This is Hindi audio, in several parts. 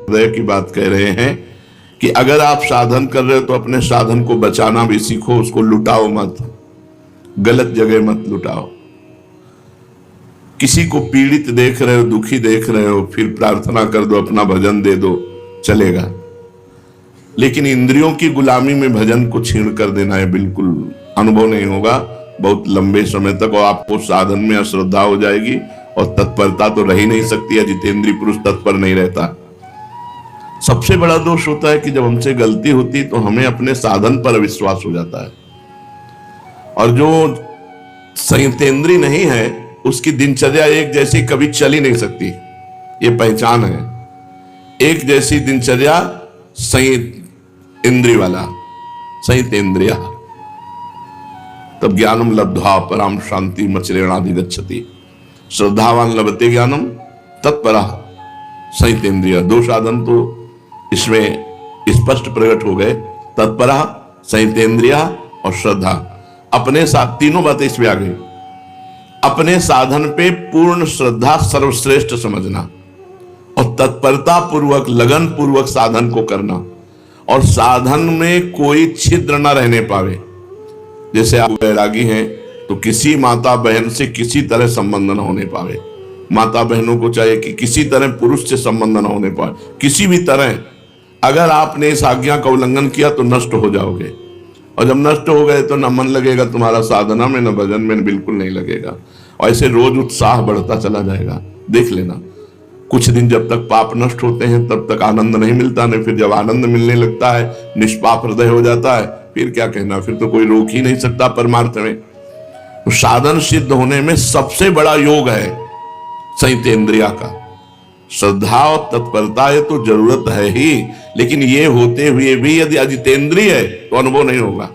हृदय की बात कह रहे हैं कि अगर आप साधन कर रहे हो तो अपने साधन को बचाना भी सीखो, उसको लुटाओ मत, गलत जगह मत लुटाओ। किसी को पीड़ित देख रहे हो, दुखी देख रहे हो, फिर प्रार्थना कर दो, अपना भजन दे दो, चलेगा। लेकिन इंद्रियों की गुलामी में भजन को छीन कर देना है, बिल्कुल अनुभव नहीं होगा बहुत लंबे समय तक, और आपको साधन में अश्रद्धा हो जाएगी और तत्परता तो रह ही नहीं सकती है। जितेंद्रीय पुरुष तत्पर नहीं रहता। सबसे बड़ा दोष होता है कि जब हमसे गलती होती तो हमें अपने साधन पर विश्वास हो जाता है, और जो संयतेंद्रीय नहीं है उसकी दिनचर्या एक जैसी कभी चल ही नहीं सकती, ये पहचान है। एक जैसी दिनचर्या संयत इंद्रिय वाला, संयतेंद्रिय, तब ज्ञानम लब्ध्वा पराम शांति मचरेणाधिगच्छति। श्रद्धावान लभते ज्ञानम तत्परा संयतेंद्रिय। दो साधन तो इसमें स्पष्ट प्रकट हो गए, तत्परा, संयतेंद्रिय और श्रद्धा। अपने साथ तीनों बातें इसमें आ गई। अपने साधन पे पूर्ण श्रद्धा सर्वश्रेष्ठ समझना, और तत्परता पूर्वक लगन पूर्वक साधन को करना, और साधन में कोई छिद्र न रहने पावे। जैसे आप वैरागी हैं तो किसी माता बहन से किसी तरह संबंध न होने पावे। माता बहनों को चाहिए कि किसी तरह पुरुष से संबंध न होने पाए, किसी भी तरह। अगर आपने इस आज्ञा का उल्लंघन किया तो नष्ट हो जाओगे, और जब नष्ट हो गए तो न मन लगेगा तुम्हारा साधना में, न भजन में, बिल्कुल नहीं लगेगा। और ऐसे रोज उत्साह बढ़ता चला जाएगा। देख लेना, कुछ दिन जब तक पाप नष्ट होते हैं तब तक आनंद नहीं मिलता, नहीं फिर जब आनंद मिलने लगता है, निष्पाप हृदय हो जाता है, फिर क्या कहना, फिर तो कोई रोक ही नहीं सकता परमार्थ में। तो साधन सिद्ध होने में सबसे बड़ा योग है संयतेंद्रिय का। श्रद्धा और तत्परता ये तो जरूरत है ही, लेकिन ये होते हुए भी यदि अजितेंद्रिय है तो अनुभव नहीं होगा।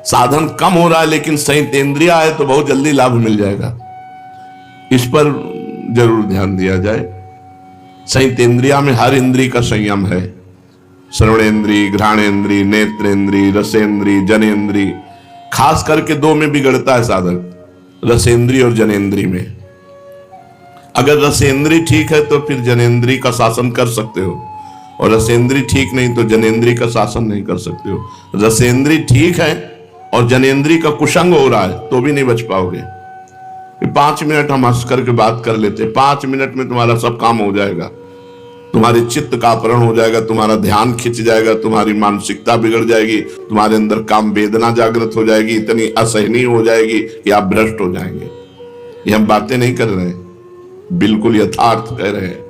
साधन कम हो रहा है लेकिन संयतेंद्रिय है तो बहुत जल्दी लाभ मिल जाएगा। इस पर जरूर ध्यान दिया जाए। संयतेंद्रिय में हर इंद्रिय का संयम है। श्रवणेन्द्रिय, घ्राणेन्द्रिय, नेत्रेन्द्रिय, रसेन्द्रिय, जनेन्द्रिय। खास करके दो में बिगड़ता है साधक, रसेन्द्रिय और जनेन्द्रिय में। अगर रसेन्द्रिय ठीक है तो फिर जनेन्द्रिय का शासन कर सकते हो, और रसेन्द्रिय ठीक नहीं तो जनेन्द्रिय का शासन नहीं कर सकते हो। रसेन्द्रिय ठीक है और जनेन्द्रिय का कुसंग हो रहा है तो भी नहीं बच पाओगे। 5 मिनट हम हंस करके बात कर लेते, 5 मिनट में तुम्हारा सब काम हो जाएगा। तुम्हारे चित्त का अपहरण हो जाएगा, तुम्हारा ध्यान खिंच जाएगा, तुम्हारी मानसिकता बिगड़ जाएगी, तुम्हारे अंदर काम वेदना जागृत हो जाएगी, इतनी असहनीय हो जाएगी कि आप भ्रष्ट हो जाएंगे। ये हम बातें नहीं कर रहे, बिल्कुल यथार्थ कह रहे हैं।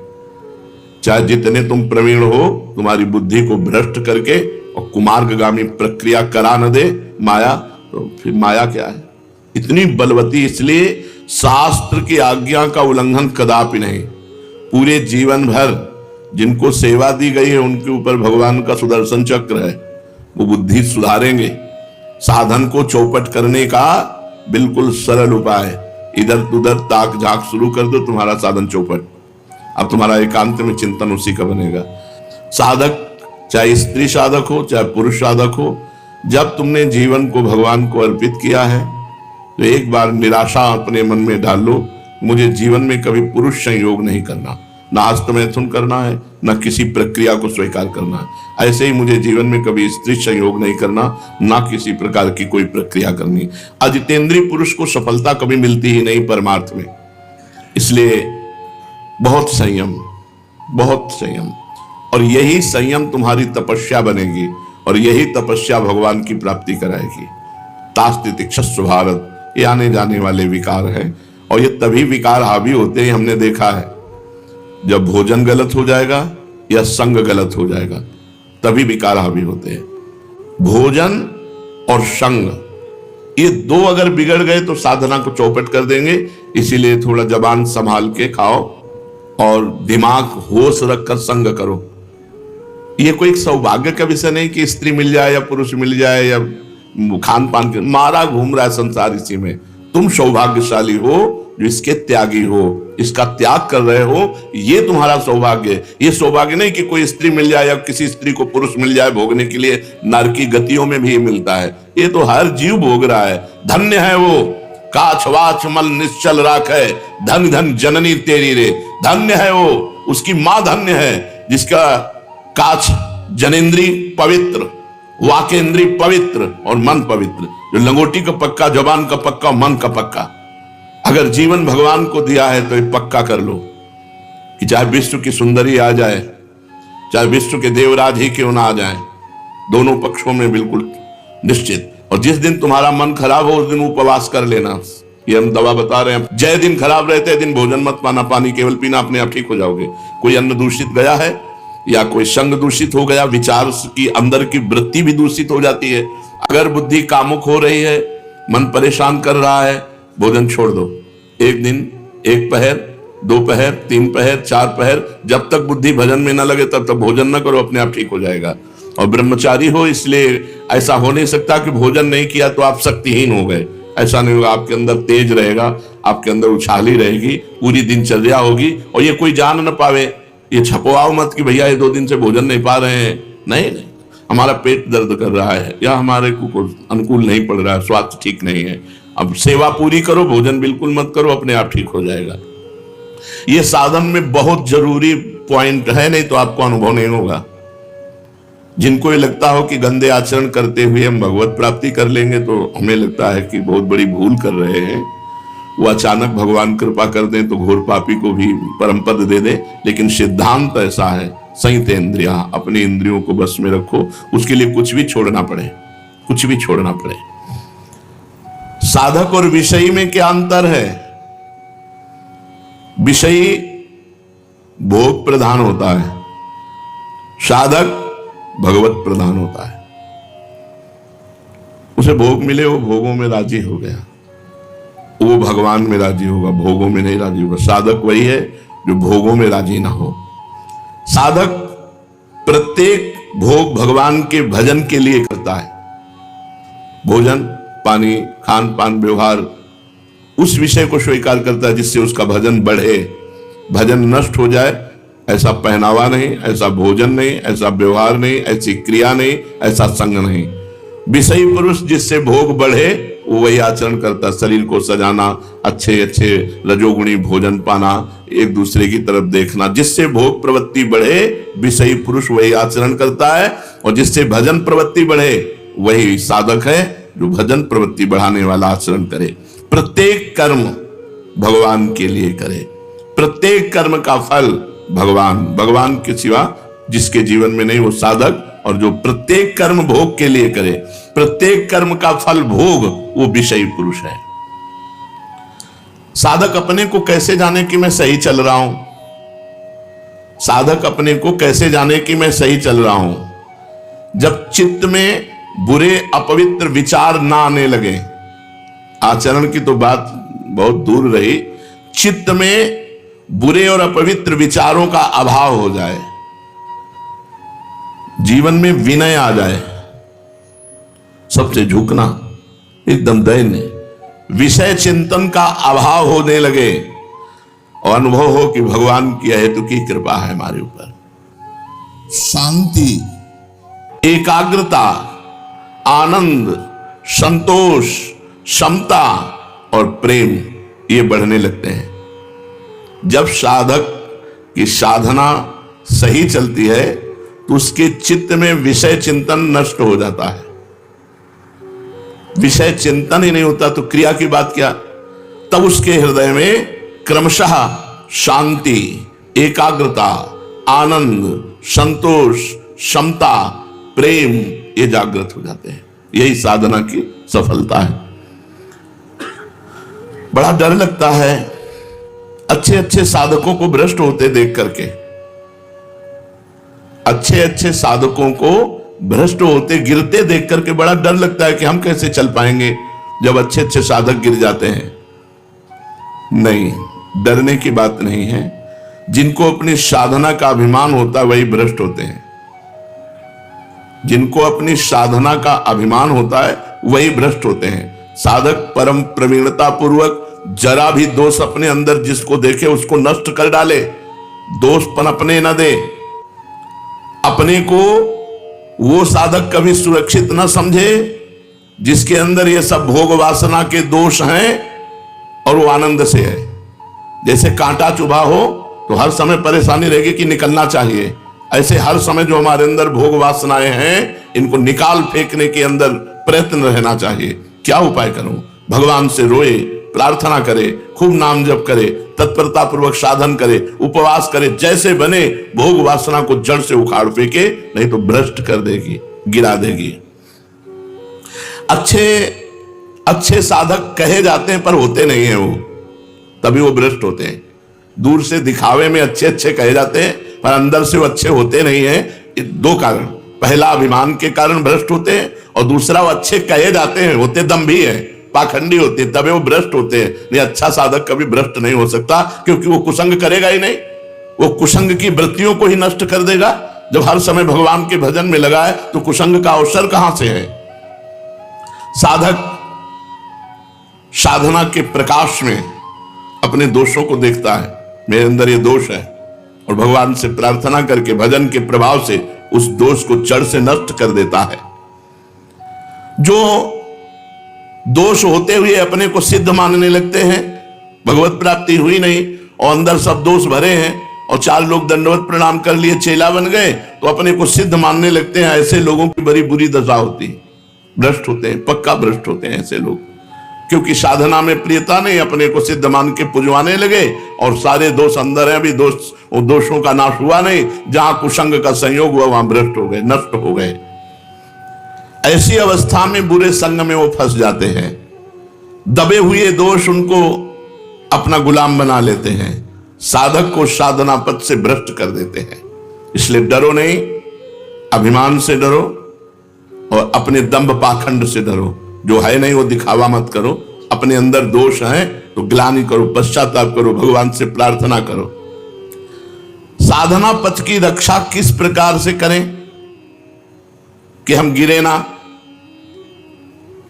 चाहे जितने तुम प्रवीण हो, तुम्हारी बुद्धि को भ्रष्ट करके और कुमार्गगामी प्रक्रिया करा न दे माया, तो फिर माया क्या है? इतनी बलवती, इसलिए शास्त्र की आज्ञा का उल्लंघन कदापि नहीं। पूरे जीवन भर जिनको सेवा दी गई है उनके ऊपर भगवान का सुदर्शन चक्र है, वो बुद्धि सुधारेंगे। साधन को चौपट करने का बिल्कुल सरल उपाय, इधर उधर ताक झाक शुरू कर दो, तुम्हारा साधन चौपट। अब तुम्हारा एकांत में चिंतन उसी का बनेगा। साधक चाहे स्त्री साधक हो चाहे पुरुष साधक हो, जब तुमने जीवन को भगवान को अर्पित किया है तो एक बार निराशा अपने मन में डाल लो, मुझे जीवन में कभी पुरुष संयोग नहीं करना, ना हस्तमैथुन करना है, ना किसी प्रक्रिया को स्वीकार करना है। ऐसे ही मुझे जीवन में कभी स्त्री संयोग नहीं करना, ना किसी प्रकार की कोई प्रक्रिया करनी। अजितेंद्रीय पुरुष को सफलता कभी मिलती ही नहीं परमार्थ में। इसलिए बहुत संयम, बहुत संयम, और यही संयम तुम्हारी तपस्या बनेगी, और यही तपस्या भगवान की प्राप्ति कराएगी। तास्तितिक्षस्व भारत, ये आने जाने वाले विकार हैं, और ये तभी विकार हावी होते हैं, हमने देखा है, जब भोजन गलत हो जाएगा या संग गलत हो जाएगा, तभी विकार हावी होते हैं। भोजन और संग, ये दो अगर बिगड़ गए तो साधना को चौपट कर देंगे। इसीलिए थोड़ा जबान संभाल के खाओ और दिमाग होश रखकर संग करो। ये कोई एक सौभाग्य का विषय नहीं कि स्त्री मिल जाए या पुरुष मिल जाए या खान पान के मारा घूम रहा है संसार इसी में। तुम सौभाग्यशाली हो जो इसके त्यागी हो, इसका त्याग कर रहे हो, ये तुम्हारा सौभाग्य है। ये सौभाग्य नहीं कि कोई स्त्री मिल जाए या किसी स्त्री को पुरुष मिल जाए भोगने के लिए, नरकी गतियों में भी मिलता है। ये तो हर जीव भोग रहा है। धन्य है वो काछ वाछ मल निश्चल राख है, धन धन जननी तेरी रे। धन्य है वो, उसकी माँ धन्य है जिसका काच जनेन्द्री पवित्र, वाकेंद्री पवित्र और मन पवित्र, जो लंगोटी का पक्का, जबान का पक्का, मन का पक्का। अगर जीवन भगवान को दिया है तो ये पक्का कर लो कि चाहे विष्णु की सुंदरी आ जाए, चाहे विष्णु के देवराज ही क्यों ना आ जाए, दोनों पक्षों में बिल्कुल निश्चित। और जिस दिन तुम्हारा मन खराब हो उस दिन उपवास कर लेना, ये हम दवा बता रहे हैं। जय दिन खराब रहते दिन भोजन मत पाना, पानी केवल पीना, अपने आप ठीक हो जाओगे। कोई अन्न दूषित गया है या कोई संग दूषित हो गया, विचार की अंदर की वृत्ति भी दूषित हो जाती है। अगर बुद्धि कामुक हो रही है, मन परेशान कर रहा है, भोजन छोड़ दो। एक दिन, एक पहर, दो पहर, तीन पहर, चार पहर, जब तक बुद्धि भजन में ना लगे तब तक भोजन न करो, अपने आप ठीक हो जाएगा। और ब्रह्मचारी हो, इसलिए ऐसा हो नहीं सकता कि भोजन नहीं किया तो आप शक्तिहीन हो गए। ऐसा नहीं होगा, आपके अंदर तेज रहेगा, आपके अंदर उछाली रहेगी, पूरी दिनचर्या होगी। और ये कोई जान न पावे, ये छपवाओ मत कि भैया ये 2 दिन से भोजन नहीं पा रहे हैं। नहीं, हमारा पेट दर्द कर रहा है या हमारे को अनुकूल नहीं पड़ रहा है, स्वास्थ्य ठीक नहीं है। अब सेवा पूरी करो, भोजन बिल्कुल मत करो, अपने आप ठीक हो जाएगा। ये साधन में बहुत जरूरी पॉइंट है, नहीं तो आपको अनुभव नहीं होगा। जिनको ये लगता हो कि गंदे आचरण करते हुए हम भगवत प्राप्ति कर लेंगे, तो हमें लगता है कि बहुत बड़ी भूल कर रहे हैं। वो अचानक भगवान कृपा कर दें तो घोर पापी को भी परम पद दे दे। लेकिन सिद्धांत ऐसा है, संयत इंद्रिया, अपनी इंद्रियों को बस में रखो। उसके लिए कुछ भी छोड़ना पड़े, कुछ भी छोड़ना पड़े। साधक और विषयी में क्या अंतर है? विषयी भोग प्रधान होता है, साधक भगवत प्रधान होता है। उसे भोग मिले, वो भोगों में राजी हो गया, वो भगवान में राजी होगा, भोगों में नहीं राजी होगा। साधक वही है जो भोगों में राजी ना हो। साधक प्रत्येक भोग भगवान के भजन के लिए करता है। भोजन, पानी, खान पान, व्यवहार, उस विषय को स्वीकार करता है जिससे उसका भजन बढ़े। भजन नष्ट हो जाए ऐसा पहनावा नहीं, ऐसा भोजन नहीं, ऐसा व्यवहार नहीं, ऐसी क्रिया नहीं, ऐसा संग नहीं। विषयी पुरुष जिससे भोग बढ़े वो वही आचरण करता। शरीर को सजाना, अच्छे अच्छे रजोगुणी भोजन पाना, एक दूसरे की तरफ देखना, जिससे भोग प्रवृत्ति बढ़े विषयी पुरुष वही आचरण करता है। और जिससे भजन प्रवृत्ति बढ़े वही साधक है जो भजन प्रवृत्ति बढ़ाने वाला आचरण करे। प्रत्येक कर्म भगवान के लिए करे, प्रत्येक कर्म का फल भगवान, भगवान के सिवा जिसके जीवन में नहीं वो साधक। और जो प्रत्येक कर्म भोग के लिए करे, प्रत्येक कर्म का फल भोग, वो विषयी पुरुष है। साधक अपने को कैसे जाने कि मैं सही चल रहा हूं? साधक अपने को कैसे जाने कि मैं सही चल रहा हूं? जब चित्त में बुरे अपवित्र विचार ना आने लगे। आचरण की तो बात बहुत दूर रही, चित्त में बुरे और अपवित्र विचारों का अभाव हो जाए, जीवन में विनय आ जाए, सबसे झुकना, एकदम दैन्य, विषय चिंतन का अभाव होने लगे और अनुभव हो कि भगवान की हेतु की कृपा है हमारे ऊपर। शांति, एकाग्रता, आनंद, संतोष, क्षमता और प्रेम ये बढ़ने लगते हैं। जब साधक की साधना सही चलती है तो उसके चित्त में विषय चिंतन नष्ट हो जाता है। विषय चिंतन ही नहीं होता तो क्रिया की बात क्या? तब उसके हृदय में क्रमशः शांति, एकाग्रता, आनंद, संतोष, क्षमता, प्रेम ये जागृत हो जाते हैं। यही साधना की सफलता है। बड़ा डर लगता है अच्छे अच्छे साधकों को भ्रष्ट होते देख करके, अच्छे अच्छे साधकों को भ्रष्ट होते गिरते देख करके बड़ा डर लगता है कि हम कैसे चल पाएंगे जब अच्छे अच्छे साधक गिर जाते हैं। नहीं, डरने की बात नहीं है। जिनको अपनी साधना का अभिमान होता है वही भ्रष्ट होते हैं। जिनको अपनी साधना का अभिमान होता है वही भ्रष्ट होते हैं। साधक परम प्रवीणता पूर्वक जरा भी दोष अपने अंदर जिसको देखे उसको नष्ट कर डाले, दोष पनपने न दे। अपने को वो साधक कभी सुरक्षित न समझे जिसके अंदर ये सब भोग वासना के दोष हैं और वो आनंद से है। जैसे कांटा चुभा हो तो हर समय परेशानी रहेगी कि निकलना चाहिए, ऐसे हर समय जो हमारे अंदर भोग वासनाएं हैं, इनको निकाल फेंकने के अंदर प्रयत्न रहना चाहिए। क्या उपाय करूं? भगवान से रोए, प्रार्थना करे, खूब नाम जप करे, तत्परता पूर्वक साधन करे, उपवास करे, जैसे बने भोग वासना को जड़ से उखाड़ फेंके, नहीं तो भ्रष्ट कर देगी, गिरा देगी। अच्छे साधक कहे जाते हैं पर होते नहीं है वो, तभी वो भ्रष्ट होते हैं। दूर से दिखावे में अच्छे कहे जाते हैं पर अंदर से वो अच्छे होते नहीं हैं। दो कारण, पहला अभिमान के कारण भ्रष्ट होते हैं, और दूसरा वो अच्छे कहे जाते हैं, होते दम्भी है, पाखंडी होते हैं, तभी वो भ्रष्ट होते हैं। नहीं, अच्छा साधक कभी भ्रष्ट नहीं हो सकता, क्योंकि वो कुसंग करेगा ही नहीं, वो कुसंग की वृत्तियों को ही नष्ट कर देगा। जब हर समय भगवान के भजन में लगा है तो कुसंग का अवसर कहां से है? साधक साधना के प्रकाश में अपने दोषों को देखता है, मेरे अंदर ये दोष है, और भगवान से प्रार्थना करके भजन के प्रभाव से उस दोष को जड़ से नष्ट कर देता है। जो दोष होते हुए अपने को सिद्ध मानने लगते हैं, भगवत प्राप्ति हुई नहीं और अंदर सब दोष भरे हैं, और 4 लोग दंडवत प्रणाम कर लिए, चेला बन गए, तो अपने को सिद्ध मानने लगते हैं। ऐसे लोगों की बड़ी बुरी दशा होती है, भ्रष्ट होते हैं, पक्का भ्रष्ट होते हैं ऐसे लोग, क्योंकि साधना में प्रियता नहीं, अपने को सिद्ध मान के पुजवाने लगे, और सारे दोष अंदर हैं, अभी दोषों का नाश हुआ नहीं। जहां कुसंग का संयोग हुआ वहां भ्रष्ट हो गए, नष्ट हो गए। ऐसी अवस्था में बुरे संग में वो फंस जाते हैं। दबे हुए दोष उनको अपना गुलाम बना लेते हैं, साधक को साधना पथ से भ्रष्ट कर देते हैं। इसलिए डरो नहीं, अभिमान से डरो और अपने दंभ पाखंड से डरो। जो है नहीं वो दिखावा मत करो, अपने अंदर दोष है तो ग्लानि करो, पश्चाताप करो, भगवान से प्रार्थना करो। साधना पथ की रक्षा किस प्रकार से करें कि हम गिरे ना?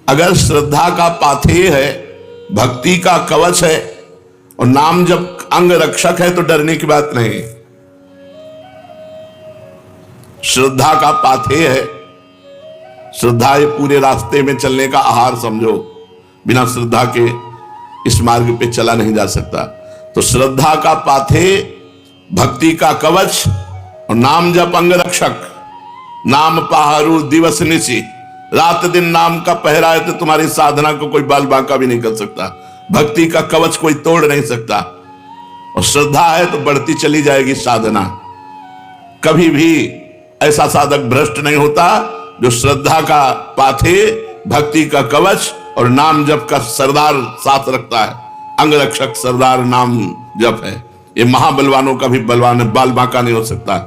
अगर श्रद्धा का पाथेय है, भक्ति का कवच है और नाम जब अंग रक्षक है तो डरने की बात नहीं। श्रद्धा का पाथेय है, श्रद्धा ये पूरे रास्ते में चलने का आहार समझो, बिना श्रद्धा के इस मार्ग पे चला नहीं जा सकता। तो श्रद्धा का पाथेय, भक्ति का कवच और नाम जप अंग रक्षक। नाम पहारू दिवस निशी, रात दिन नाम का पहरा है तो तुम्हारी साधना को कोई बाल बांका भी नहीं कर सकता। भक्ति का कवच कोई तोड़ नहीं सकता, और श्रद्धा है तो बढ़ती चली जाएगी साधना। कभी भी ऐसा साधक भ्रष्ट नहीं होता जो श्रद्धा का पाथेय, भक्ति का कवच और नाम जप का सरदार साथ रखता है। अंग रक्षक सरदार नाम जप है, ये महाबलवानों का भी बलवान है, बाल बांका नहीं हो सकता।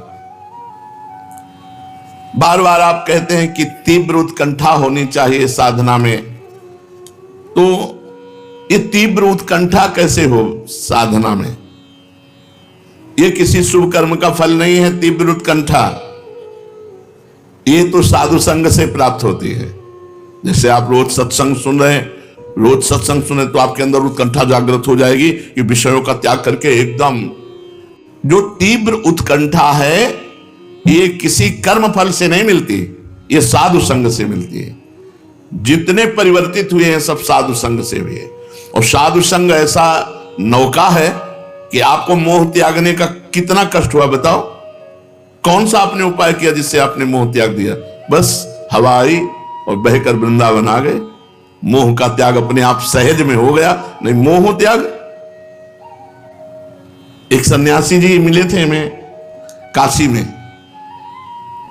बार बार आप कहते हैं कि तीव्र उत्कंठा होनी चाहिए साधना में, तो ये तीव्र उत्कंठा कैसे हो साधना में? ये किसी शुभ कर्म का फल नहीं है। तीव्र उत्कंठा ये तो साधु संग से प्राप्त होती है। जैसे आप रोज सत्संग सुन रहे हैं, रोज सत्संग सुने तो आपके अंदर उत्कंठा जागृत हो जाएगी कि विषयों का त्याग करके एकदम। जो तीव्र उत्कंठा है ये किसी कर्म फल से नहीं मिलती, ये साधु संग से मिलती है। जितने परिवर्तित हुए हैं सब साधु संग से हुए, और साधु संग ऐसा नौका है कि आपको मोह त्यागने का कितना कष्ट हुआ बताओ? कौन सा आपने उपाय किया जिससे आपने मोह त्याग दिया? बस हवा आई और बहकर वृंदावन आ गए, मोह का त्याग अपने आप सहज में हो गया। नहीं, मोह त्याग। एक सन्यासी जी मिले थे हमें काशी में,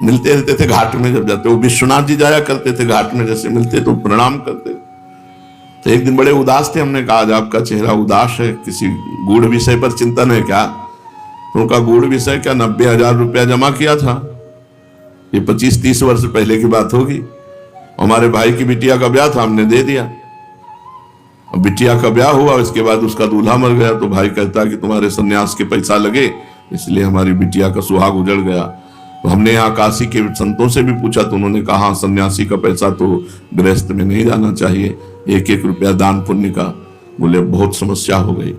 मिलते रहते थे घाट में जब जाते, वो विश्वनाथ जी जाया करते थे घाट में, जैसे मिलते तो प्रणाम करते। तो एक दिन बड़े उदास थे, हमने कहा आज आपका चेहरा उदास है, किसी गूढ़ विषय पर चिंतन है क्या? तो उनका गूढ़ विषय क्या, 90,000 रुपया जमा किया था, ये 25-30 वर्ष पहले की बात होगी। हमारे भाई की बिटिया का ब्याह था, हमने दे दिया। बिटिया का ब्याह हुआ, इसके बाद उसका दूल्हा मर गया, तो भाई कहता कि तुम्हारे सन्यास के पैसा लगे, इसलिए हमारी बिटिया का सुहाग उजड़ गया। तो हमने यहाँ काशी के संतों से भी पूछा, तो उन्होंने कहा सन्यासी का पैसा तो गृहस्थ में नहीं जाना चाहिए, 1-1 रुपया दान पुण्य का। बोले बहुत समस्या हो गई।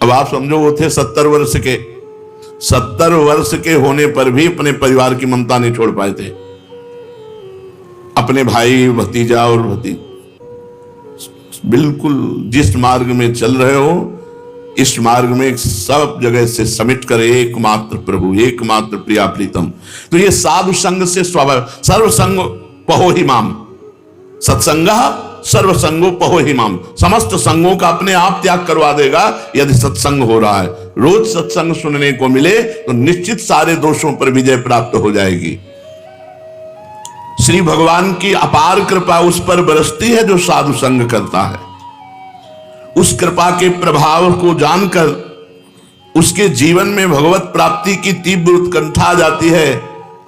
अब आप समझो वो थे 70 वर्ष के, 70 वर्ष के होने पर भी अपने परिवार की ममता नहीं छोड़ पाए थे। अपने भाई भतीजा और भतीज बिल्कुल जिस मार्ग में चल रहे हो, इस मार्ग में सब जगह से समिट कर एकमात्र प्रभु, एकमात्र प्रिया प्रीतम। तो ये साधु संग से स्वभाव, सर्वसंग पहो ही माम, सत्संगः सर्वसंगो पहो ही माम। समस्त संगों का अपने आप त्याग करवा देगा यदि सत्संग हो रहा है। रोज सत्संग सुनने को मिले तो निश्चित सारे दोषों पर विजय प्राप्त हो जाएगी। श्री भगवान की अपार कृपा उस पर बरसती है जो साधु संग करता है। उस कृपा के प्रभाव को जानकर उसके जीवन में भगवत प्राप्ति की तीव्र उत्कंठा आ जाती है।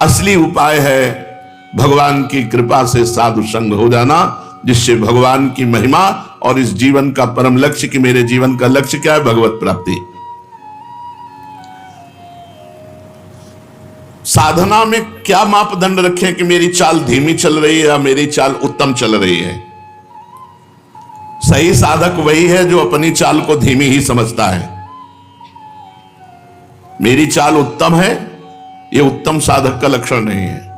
असली उपाय है भगवान की कृपा से साधु संग हो जाना, जिससे भगवान की महिमा और इस जीवन का परम लक्ष्य, कि मेरे जीवन का लक्ष्य क्या है, भगवत प्राप्ति। साधना में क्या मापदंड रखें कि मेरी चाल धीमी चल रही है या मेरी चाल उत्तम चल रही है। सही साधक वही है जो अपनी चाल को धीमी ही समझता है। मेरी चाल उत्तम है, यह उत्तम साधक का लक्षण नहीं है।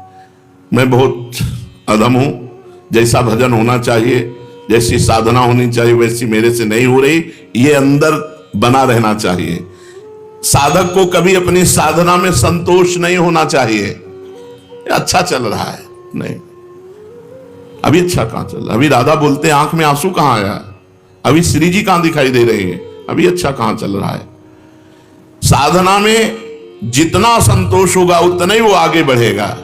मैं बहुत अधम हूं, जैसा भजन होना चाहिए, जैसी साधना होनी चाहिए वैसी मेरे से नहीं हो रही, ये अंदर बना रहना चाहिए। साधक को कभी अपनी साधना में संतोष नहीं होना चाहिए। अच्छा चल रहा है, नहीं, अभी अच्छा कहां चल रहा, अभी राधा बोलते आंख में आंसू कहां आया, अभी श्री जी कहां दिखाई दे रहे हैं, अभी अच्छा कहां चल रहा है। साधना में जितना संतोष होगा उतना ही वो आगे बढ़ेगा।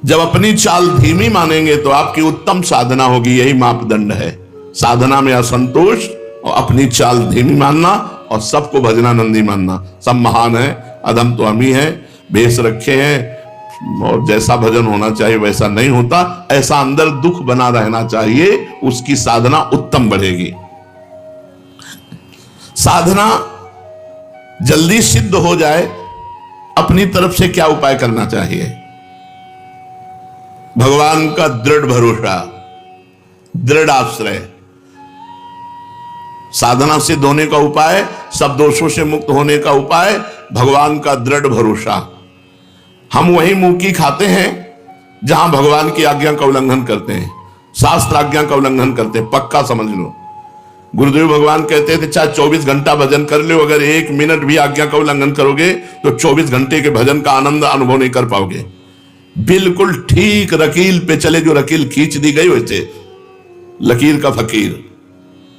जब अपनी चाल धीमी मानेंगे तो आपकी उत्तम साधना होगी, यही मापदंड है। साधना में असंतोष और अपनी चाल धीमी मानना और सबको भजनानंदी मानना। सब महान है, अधम तो हम ही है, भेष रखे हैं और जैसा भजन होना चाहिए वैसा नहीं होता, ऐसा अंदर दुख बना रहना चाहिए, उसकी साधना उत्तम बढ़ेगी। साधना जल्दी सिद्ध हो जाए, अपनी तरफ से क्या उपाय करना चाहिए। भगवान का दृढ़ भरोसा, दृढ़ आश्रय। साधना सिद्ध होने का उपाय, सब दोषों से मुक्त होने का उपाय, भगवान का दृढ़ भरोसा। हम वही मुंह की खाते हैं जहां भगवान की आज्ञा का उल्लंघन करते हैं, शास्त्र आज्ञा का उल्लंघन करते हैं, पक्का समझ लो। गुरुदेव भगवान कहते थे चाहे 24 घंटा भजन कर लो, अगर 1 मिनट भी आज्ञा का उल्लंघन करोगे तो 24 घंटे के भजन का आनंद अनुभव नहीं कर पाओगे। बिल्कुल ठीक रकील पे चले, जो रकील खींच दी गई वैसे लकीर का फकीर।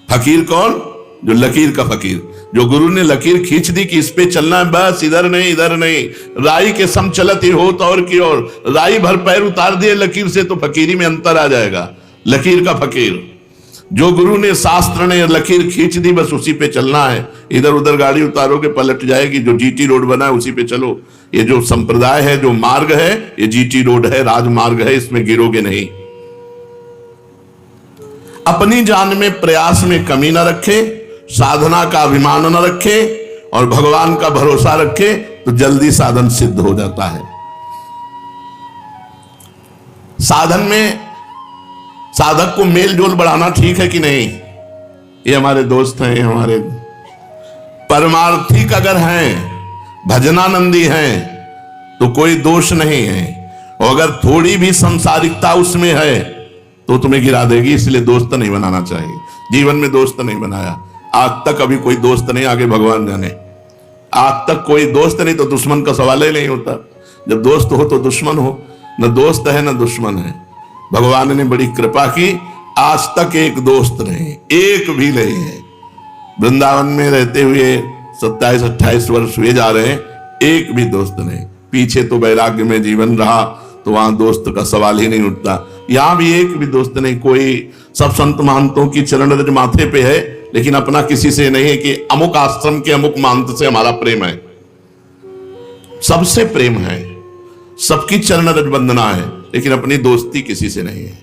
फकीर कौन? जो लकीर का फकीर, जो गुरु ने लकीर खींच दी कि इस पे चलना है, बस इधर नहीं इधर नहीं, राई के सम चलत ही हो तो और की ओर, राई भर पैर उतार दिए लकीर से तो फकीरी में अंतर आ जाएगा। लकीर का फकीर, जो गुरु ने शास्त्र ने लकीर खींच दी बस उसी पे चलना है। इधर उधर गाड़ी उतारोगे पलट जाएगी। जो जीटी रोड बना है उसी पे चलो। ये जो संप्रदाय है, जो मार्ग है, ये जीटी रोड है, राजमार्ग है, इसमें गिरोगे नहीं। अपनी जान में प्रयास में कमी न रखे, साधना का अभिमान न रखे और भगवान का भरोसा रखे तो जल्दी साधन सिद्ध हो जाता है। साधन में साधक को मेल जोल बढ़ाना ठीक है कि नहीं? ये हमारे दोस्त हैं, हमारे परमार्थिक अगर हैं, भजनानंदी हैं तो कोई दोष नहीं है, और अगर थोड़ी भी संसारिकता उसमें है तो तुम्हें गिरा देगी। इसलिए दोस्त नहीं बनाना चाहिए। जीवन में दोस्त नहीं बनाया आज तक, अभी कोई दोस्त नहीं, आगे भगवान जाने। आज तक कोई दोस्त नहीं तो दुश्मन का सवाल ही नहीं होता। जब दोस्त हो तो दुश्मन हो, न दोस्त है न दुश्मन है। भगवान ने बड़ी कृपा की, आज तक एक दोस्त नहीं, एक भी नहीं है। वृंदावन में रहते हुए 27-28 वर्ष हुए जा रहे हैं, एक भी दोस्त नहीं। पीछे तो वैराग्य में जीवन रहा तो वहां दोस्त का सवाल ही नहीं उठता। यहां भी एक भी दोस्त नहीं। कोई सब संत महंतों की चरण रज माथे पे है, लेकिन अपना किसी से नहीं है कि अमुक आश्रम के अमुक महंत से हमारा प्रेम है। सबसे प्रेम है, सबकी चरण रज वंदना है, लेकिन अपनी दोस्ती किसी से नहीं है।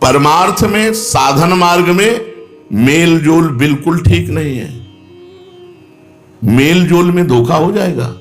परमार्थ में, साधन मार्ग में मेल जोल बिल्कुल ठीक नहीं है। मेल जोल में धोखा हो जाएगा।